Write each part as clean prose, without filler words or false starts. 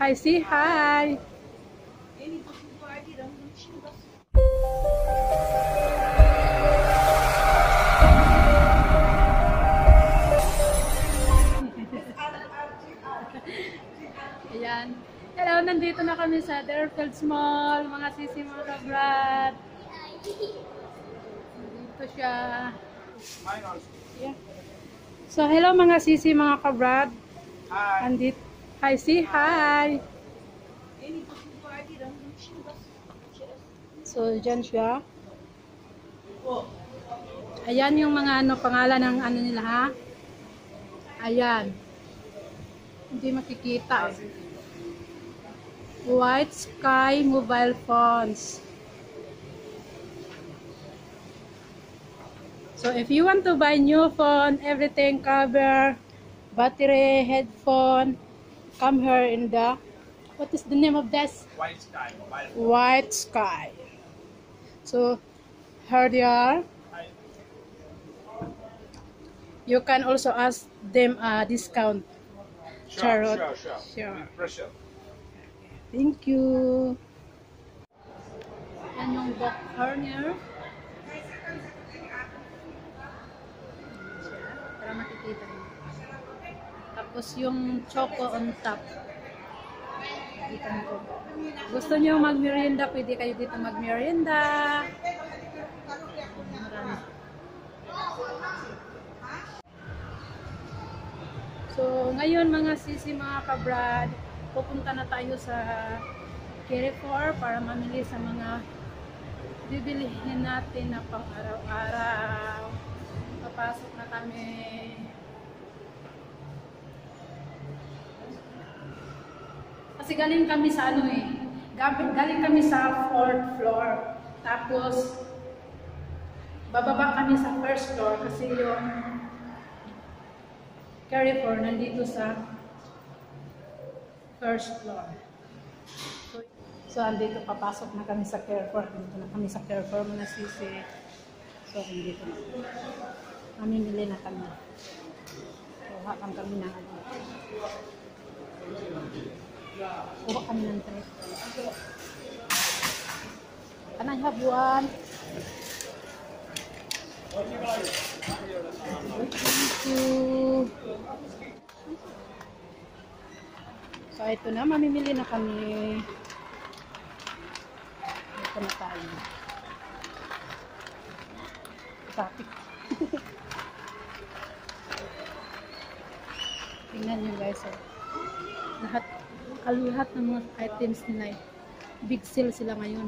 Hi, say hi. Ayan. Hello, nandito na kami sa Deerfields Mall, mga sisi, mga kabrad. Dito siya. Yeah. So, hello mga sisi, mga kabrad. Hi. Andito. Hi, say hi. So, dyan siya. Ayan yung mga pangalan ng nila ha. Ayan. Hindi makikita. White Sky Mobile Phones. So if you want to buy new phone, everything cover, battery, headphone, come here in the, what is the name of this? White Sky Mobile. White Sky. So here they are. You can also ask them a discount. Sure. Sure. Pressure. Thank you. Yan yung box corner. Para makikita niyo. Tapos yung choco on top. Kita niyo. Gusto niyo magmerienda, pwede kayo dito magmerienda. Marami. So, ngayon mga sisi, mga kabrad, pupunta na tayo sa Carrefour para mamili sa mga bibilihin natin na pang araw-araw. Papasok na kami. Kasi galing kami sa galing kami sa 4th floor. Tapos, bababa kami sa 1st floor kasi yung Carrefour nandito sa 1st floor. So, andito papasok na kami sa Carrefour. Andito na kami sa Carrefour mga sisi. So, andito na. Mamimili na kami. Kuha kami ng ano. Kuha kami ng trip. Can I have one? Thank you. So, ito na. Mamimili na kami. Ito na tayo. Traffic. Tingnan nyo guys. Lahat ng mga items nila. Big sale sila ngayon.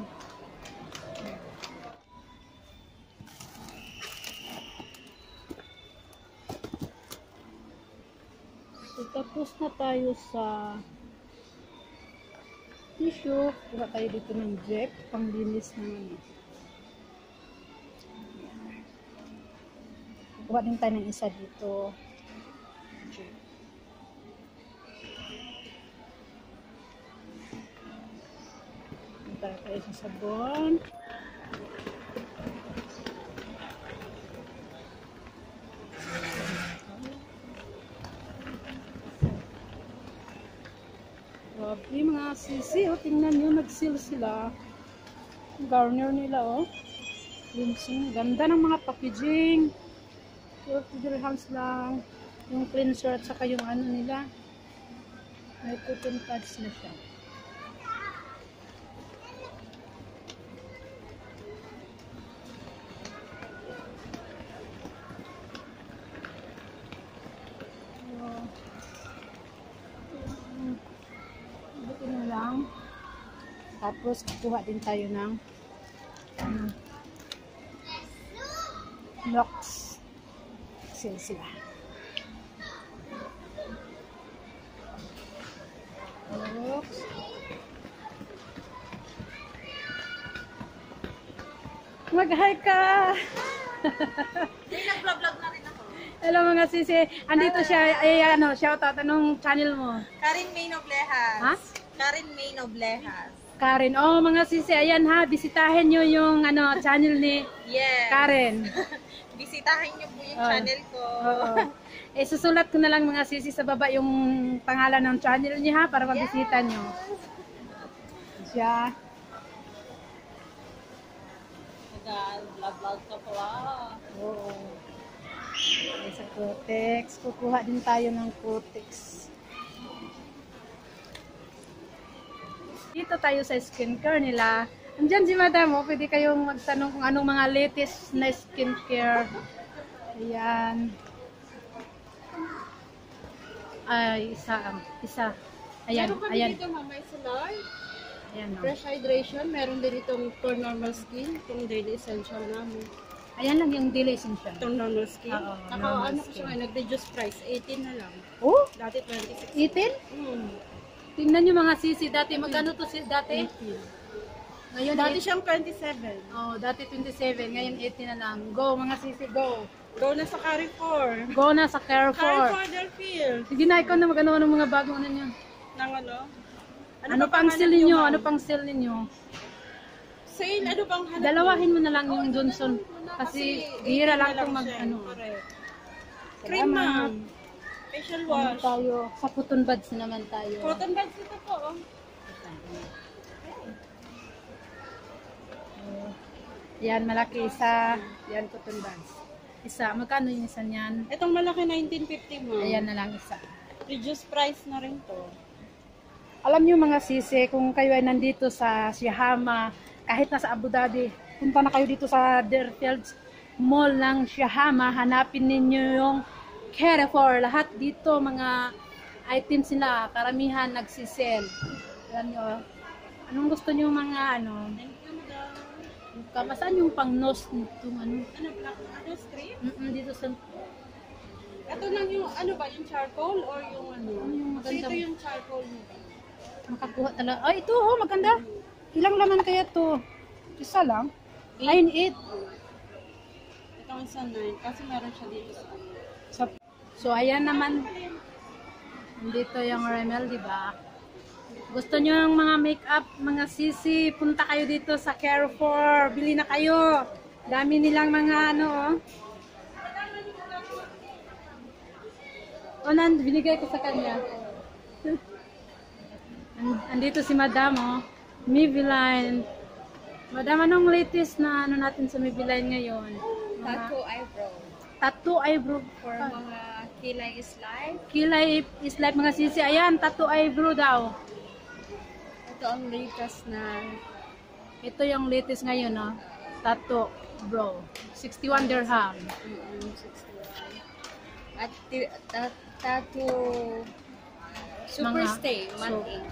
So, tapos na tayo sa tissue. Kuha tayo dito ng jet. Panglinis naman. Kuha din tayo ng isa dito. Para tayo sa sabon. Grabe mga sisi, oh, tingnan nyo, nag-seal sila. Garnier nila, oh. Cleansing. Ganda ng mga packaging. 40 dirhams lang. Yung cleanser at saka yung ano nila. May cotton pads na siya. Buti na lang. Tapos, kukuha din tayo ng locks. Sila. Locks. Mag-hi ka! Nag-vlog na rin ako. Hello mga sisi. Andito siya. Ay, ano, shoutout. Anong channel mo? Karin May Noblejas. Ha? Karin May Noblejas. Karen. Oh, mga sisi, ayan ha, bisitahin nyo yung channel ni Yes. Karen. Bisitahin niyo po yung Oh. channel ko. Oo. Susulat ko na lang mga sisi sa baba yung pangalan ng channel niya ha, para mabisita nyo. Siya. Vlog ka pala. Oo. Okay, sa Kotex. Kukuha din tayo ng Kotex. Dito tayo sa skincare nila. Andyan si Madam, pwede kayong magtanong kung anong mga latest na skincare. Ayan. Ay, isa. Ayan, Meron kami ayan. dito Mamay Solar. Ayan, no. Fresh hydration. Meron din itong for normal skin. Itong daily essential namin. Ayan lang yung delay essential. Itong normal skin. Oo, Naka, normal ano ko skin. siya ngayon, nag-reduce price. 18 na lang. Oh, Dati 26. 18? Tingnan nyo mga sisi, dati magkano to dati? 18. Ngayon, Dati siyang 27. oh, dati 27, ngayon 18 na lang. Go mga sisi, go. Go na sa Carrefour. Go na sa Carrefour. Carrefour Delfield. Sige na, ikaw na magano ng mga bagong ano nyo. Nang ano? Ano pang hanap sale niyo, ninyo? ma'am? Ano pang sale ninyo? Sale, ano bang hanap? Dalawahin mo na lang yung Johnson. Kasi bihira lang itong mag ano. Correct. Cream ma'am. Facial wash. Tayo, sa cotton buds naman tayo. Cotton buds ito po. Oh. Yan, malaki isa. Yan, cotton buds. Isa, magkano yung isa niyan? Itong malaki 1950 ma'am. Ayan na lang isa. Reduced price na rin to. Alam niyo mga sisi, kung kayo ay nandito sa Shahama, kahit nasa Abu Dhabi, punta na kayo dito sa Deerfields Mall ng Shahama, hanapin ninyo yung Carrefour. Lahat dito, mga items nila, karamihan nagsisell. Alam niyo, anong gusto niyo mga Thank you, madam. kamasaan yung pang nose nitong ano? Ano, black, ano, strip? Dito sa, Ito lang yung, ano ba, yung charcoal or yung ano? yung Kasi maganda. ito yung charcoal nito. Makakuha talaga. Ay, ito, oh, maganda. Ilang laman kaya to? Isa lang? Ayun, 8. Itong isa 9. Kasi meron siya dito sa ano. So, ayan naman. Dito yung Rimmel, di ba? Gusto nyo yung mga makeup, mga sisi, punta kayo dito sa Carrefour. Bili na kayo. Dami nilang mga ano, oh. Binigay ko sa kanya. Andito si Madam, oh. Maybelline. Madam, anong latest na ano natin sa Maybelline ngayon? Tattoo eyebrow. Tattoo eyebrow. For mga kilay is life. Kilay is like mga sisi. Ayan, tattoo eyebrow daw. Ito ang latest na Ito yung latest ngayon, no? Tattoo bro. 61 dirham. 61. At tattoo super Mga- stay, so, matte ink.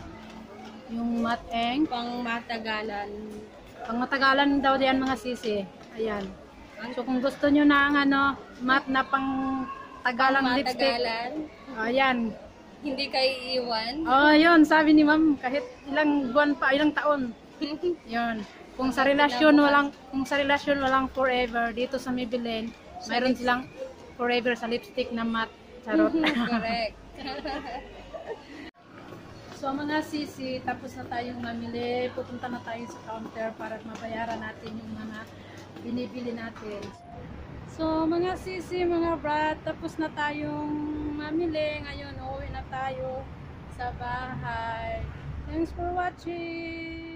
Yung mateng. Pang matagalan. Pang matagalan daw diyan mga sisi. Ayan. So kung gusto nyo na ang ano, mat na pang tagalang lipstick. Matagalan. Ayan. Hindi kayo iiwan. Oh, yun. Sabi ni ma'am, kahit ilang buwan pa, ilang taon. Yun. Kung sa relasyon walang forever dito sa Maybelline, mayroon silang forever sa lipstick na matte. Charot. Correct. So mga sisi, tapos na tayong mamili. Pupunta na tayo sa counter para mabayaran natin yung mga binibili natin. So mga sisi, mga brat, tapos na tayong mamili. Ngayon, uuwi na tayo sa bahay. Thanks for watching!